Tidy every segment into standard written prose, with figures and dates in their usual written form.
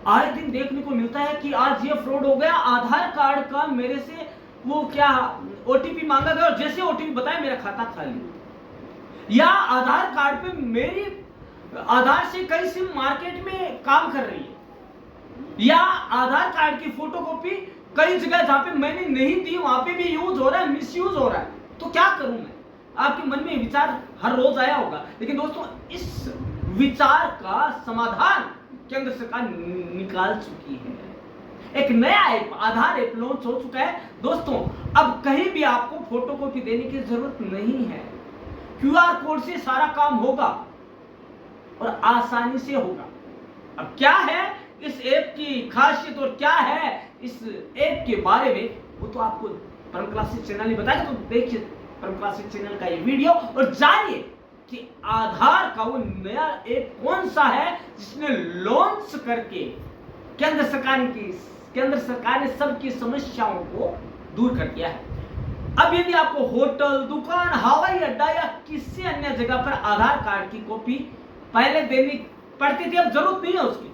आए दिन देखने को मिलता है कि आज ये फ्रॉड हो गया, आधार कार्ड का मेरे से वो क्या ओटीपी मांगा गया और जैसे ओटीपी बताया मेरा खाता खाली। या आधार कार्ड पे मेरी आधार से कई सिम मार्केट में काम कर रही है, या आधार कार्ड की फोटोकॉपी कई जगह जहां पे मैंने नहीं दी वहां पे भी यूज हो रहा है, मिसयूज हो रहा है। तो क्या करूं मैं? आपके मन में विचार हर रोज आया होगा, लेकिन दोस्तों इस विचार का समाधान केंद्र सरकार निकाल चुकी है। एक नया ऐप आधार ऐप लॉन्च हो चुका है दोस्तों। अब कहीं भी आपको फोटोकॉपी देने की जरूरत नहीं है, क्यूआर कोड से सारा काम होगा और आसानी से होगा। अब क्या है इस ऐप की खासियत और क्या है इस ऐप के बारे में, वो तो आपको परम क्लासिक चैनल ने बताया। तो देखिए परम क्लासिक चैनल का ये वीडियो और जानिए कि आधार का वो नया ऐप कौन सा है जिसने लॉन्च करके केंद्र सरकार ने सबकी समस्याओं को दूर कर दिया है। अब यदि आपको होटल, दुकान, हवाई अड्डा या किसी अन्य जगह पर आधार कार्ड की कॉपी पहले देनी पड़ती थी, अब जरूरत नहीं है उसकी,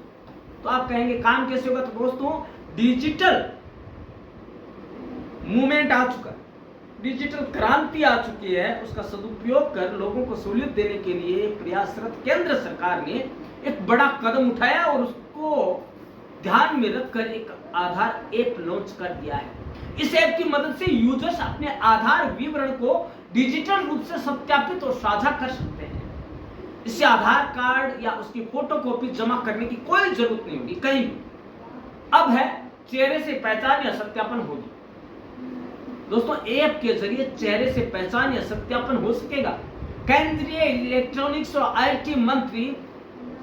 तो आप कहेंगे काम कैसे होगा? तो दोस्तों डिजिटल मूवमेंट आ चुका है, डिजिटल क्रांति आ चुकी है। उसका सदुपयोग कर लोगों को सहूलियत देने के लिए प्रयासरत केंद्र सरकार ने एक बड़ा कदम उठाया और उसको ध्यान में रखकर एक आधार ऐप लॉन्च कर दिया है। इस ऐप की मदद से यूजर्स अपने आधार विवरण को डिजिटल रूप से सत्यापित और साझा कर सकते हैं। इससे आधार कार्ड या उसकी फोटोकॉपी जमा करने की कोई जरूरत नहीं होगी कहीं भी। अब है चेहरे से पहचान या सत्यापन होगी। दोस्तों ऐप के जरिए चेहरे से पहचान या सत्यापन हो सकेगा। केंद्रीय इलेक्ट्रॉनिक्स और आईटी मंत्री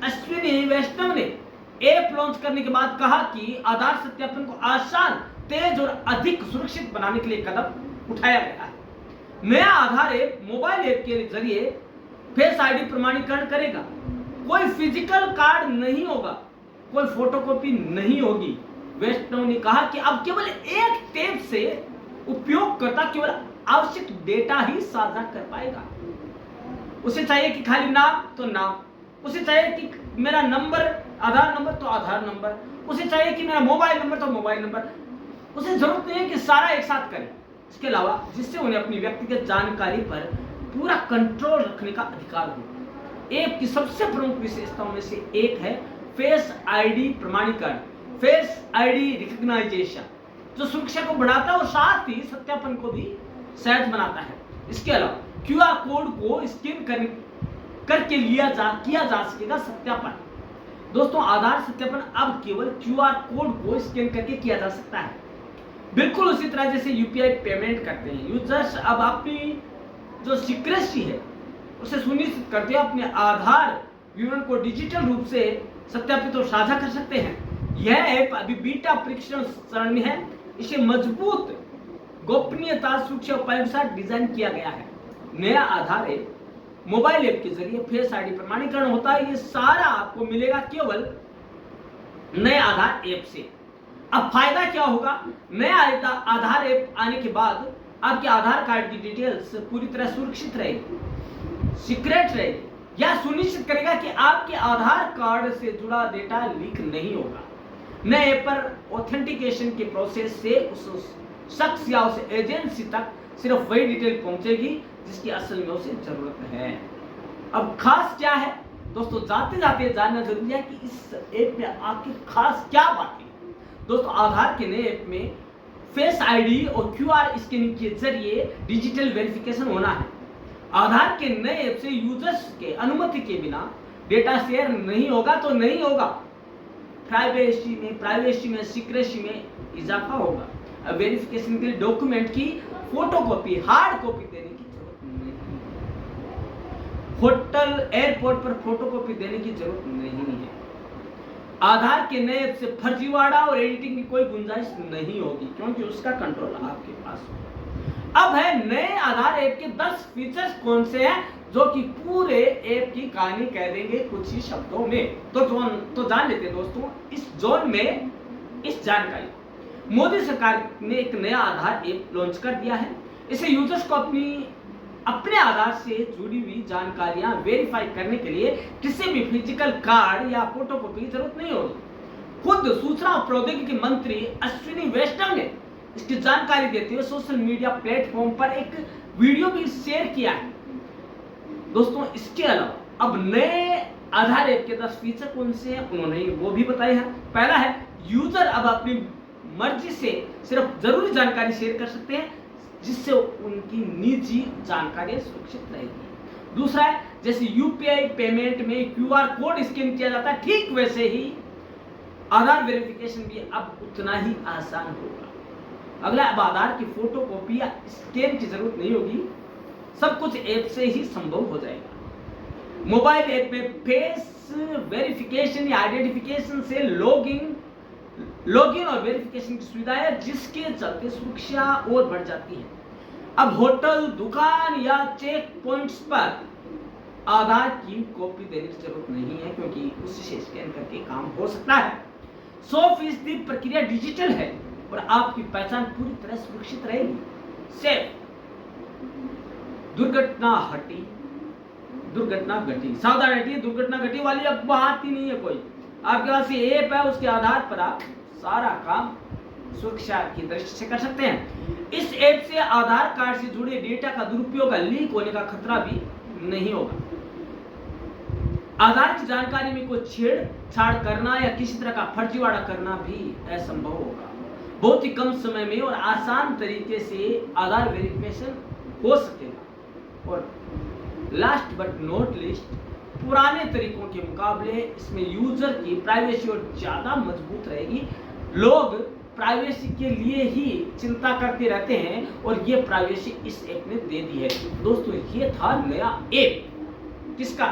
अश्विनी वैष्णव ने ऐप लॉन्च करने के बाद कहा कि आधार सत्यापन को आसान, तेज और अधिक सुरक्षित बनाने के लिए कदम उठाया गया है। नया आधार ऐप मोबाइल ऐप के जरिए फेस आईडी प्रमाणीकरण करेगा। कोई फिजिकल कार्ड नहीं होगा, कोई फोटोकॉपी नहीं होगी। वैष्णव ने कहा कि अब केवल एक टैप से उपयोगकर्ता केवल आवश्यक डेटा ही साझा कर पाएगा। उसे चाहिए कि खाली नाम तो नाम, उसे चाहिए कि मेरा नंबर, आधार नंबर तो आधार नंबर, उसे चाहिए कि मेरा मोबाइल नंबर तो मोबाइल नंबर। उसे जरूरत नहीं है कि सारा एक साथ करे। इसके अलावा जिससे उन्हें अपनी व्यक्तिगत जानकारी पर पूरा कंट्रोल रखने का अधिकार हो। ऐप की सबसे प्रमुख विशेषताओं में से एक है फेस आईडी प्रमाणीकरण, फेस आईडी रिकॉग्नाइजेशन, जो सुरक्षा को बढ़ाता है और साथ ही सत्यापन को भी सहज बनाता है। इसके अलावा क्यूआर कोड को स्कैन करके किया जा सकेगा सत्यापन। दोस्तों आधार सत्यापन अब केवल क्यूआर कोड को स्कैन करके किया जा सकता है, बिल्कुल उसी तरह जैसे यूपीआई पेमेंट करते हैं। यूजर्स अब अपनी जो सीक्रेसी है उसे सुनिश्चित करते हुए अपने आधार विवरण को डिजिटल रूप से सत्यापित और साझा कर सकते हैं। यह ऐप अभी बीटा परीक्षण चरण में है। इसे मजबूत गोपनीयता सुरक्षा उपायों के साथ डिजाइन किया गया है। नया आधार ऐप मोबाइल ऐप के जरिए फेस आईडी प्रमाणीकरण होता है। ये सारा आपको मिलेगा केवल नए आधार ऐप से। अब फायदा क्या होगा? नया आधार ऐप आने के बाद आपके आधार कार्ड की डिटेल्स पूरी तरह सुरक्षित रहेगी, सीक्रेट रहेगी। यह सुनिश्चित करेगा कि आपके आधार कार्ड से जुड़ा डेटा लीक नहीं होगा। नए ऐप पर ऑथेंटिकेशन के प्रोसेस से उस शख्स या उस एजेंसी तक सिर्फ वही डिटेल पहुंचेगी जिसकी असल में उसे जरूरत है। अब खास क्या है दोस्तों, जाते जाते जानना जरूरी है कि इस ऐप में आखिर खास क्या बात है। दोस्तों आधार के नए ऐप में फेस आईडी और क्यूआर स्कैनिंग के जरिए डिजिटल वेरिफिकेशन होना है। आधार के नए ऐप से यूजर्स के अनुमति के बिना डेटा शेयर नहीं होगा तो नहीं होगा। प्राइवेसी में सीक्रेसी में इजाफा होगा। अब वेरिफिकेशन के लिए डॉक्यूमेंट की फोटोकॉपी, हार्ड कॉपी देने की जरूरत नहीं है। होटल, एयरपोर्ट पर फोटोकॉपी देने की जरूरत नहीं है। आधार के नए ऐप से फर्जीवाड़ा और एडिटिंग की कोई गुंजाइश नहीं होगी, क्योंकि उसका कंट्रोल आपके पास होगा। अब है नए आधार ऐप के 10 फीचर्स कौन से हैं जो कि पूरे ऐप की कहानी कह देंगे कुछ ही शब्दों में। तो जान लेते हैं दोस्तों इस जोन में इस जानकारी। मोदी सरकार ने एक नया आधार ऐप लॉन्च कर दिया है। इसे यूजर्स को अपने आधार से जुड़ी हुई जानकारियां वेरीफाई करने के लिए किसी भी फिजिकल कार्ड या फोटोकॉपी की जरूरत नहीं होगी। खुद सूचना और प्रौद्योगिकी मंत्री अश्विनी वैष्णव ने इसकी जानकारी देते हुए सोशल मीडिया प्लेटफॉर्म पर एक वीडियो भी शेयर किया है। दोस्तों, इसके अलावा अब नए आधार ऐप के 10 फीचर कौन से हैं उन्होंने वो भी बताया है। पहला है, यूजर अब अपनी मर्जी से सिर्फ जरूरी जानकारी शेयर कर सकते हैं जिससे उनकी निजी जानकारी सुरक्षित रहेगी। दूसरा है, जैसे यूपीआई पेमेंट में क्यूआर कोड स्कैन किया जाता है, ठीक वैसे ही आधार वेरिफिकेशन भी अब उतना ही आसान होगा। अगला, अब आधार की फोटो कॉपी या स्कैन की जरूरत नहीं होगी, सब कुछ ऐप से ही संभव हो जाएगा। मोबाइल ऐप में फेस वेरिफिकेशन या आइडेंटिफिकेशन से लॉगिन और वेरिफिकेशन की सुविधा है जिसके चलते सुरक्षा और बढ़ जाती है। अब होटल, दुकान या चेक पॉइंट्स पर आधार की कॉपी देने की जरूरत नहीं है क्योंकि उससे स्कैन करके काम हो सकता है। 100% प्रक्रिया डिजिटल है और आपकी पहचान पूरी तरह सुरक्षित रहेगी। सेफ, दुर्घटना घटी, सावधान हटिए, दुर्घटना घटी वाली अब बात ही नहीं है कोई। आपके पास ये ऐप है, उसके आधार पर आप सारा काम सुरक्षा की दृष्टि से कर सकते हैं। इस ऐप से आधार कार्ड से जुड़े डेटा का दुरुपयोग, लीक होने का खतरा भी नहीं होगा। आधार की जानकारी में कोई छेड़छाड़ करना या किसी तरह का फर्जीवाड़ा करना भी असंभव होगा। बहुत ही कम समय में और आसान तरीके से आधार वेरिफिकेशन हो सकेगा। और लास्ट बट नॉट लिस्ट, पुराने तरीकों के मुकाबले इसमें यूजर की प्राइवेसी और ज्यादा मजबूत रहेगी। लोग प्राइवेसी के लिए ही चिंता करते रहते हैं और ये प्राइवेसी इस ऐप ने दे दी है। दोस्तों, ये था नया ऐप। किसका?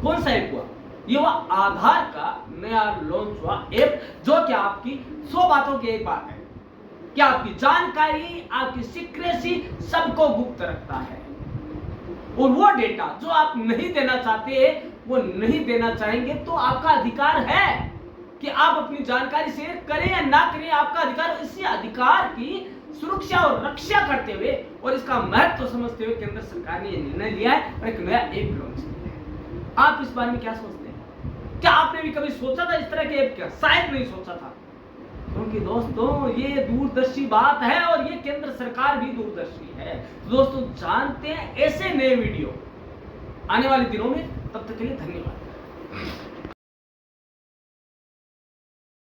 कौन सा ऐप हुआ? ये हुआ आधार का नया लॉन्च हुआ ऐप, जो कि आपकी 100 बातों की एक बात है कि आपकी जानकारी, आपकी सीक्रेसी सबको गुप्त रखता है और वो डेटा जो आप नहीं देना चाहते, वो नहीं देना चाहेंगे तो आपका अधिकार है कि आप अपनी जानकारी शेयर करें या ना करें, आपका अधिकार। इसी अधिकार की सुरक्षा और रक्षा करते हुए और इसका महत्व समझते हुए केंद्र सरकार ने यह निर्णय लिया है और एक नया ऐप लॉन्च किया है। आप इस बारे में क्या सोचते हैं? क्या आपने भी कभी सोचा था इस तरह के ऐप का? शायद नहीं सोचा था, क्योंकि दोस्तों ये दूरदर्शी बात है और ये केंद्र सरकार भी दूरदर्शी है। तो दोस्तों, जानते हैं ऐसे नए वीडियो आने वाले दिनों में। तब तक के लिए धन्यवाद।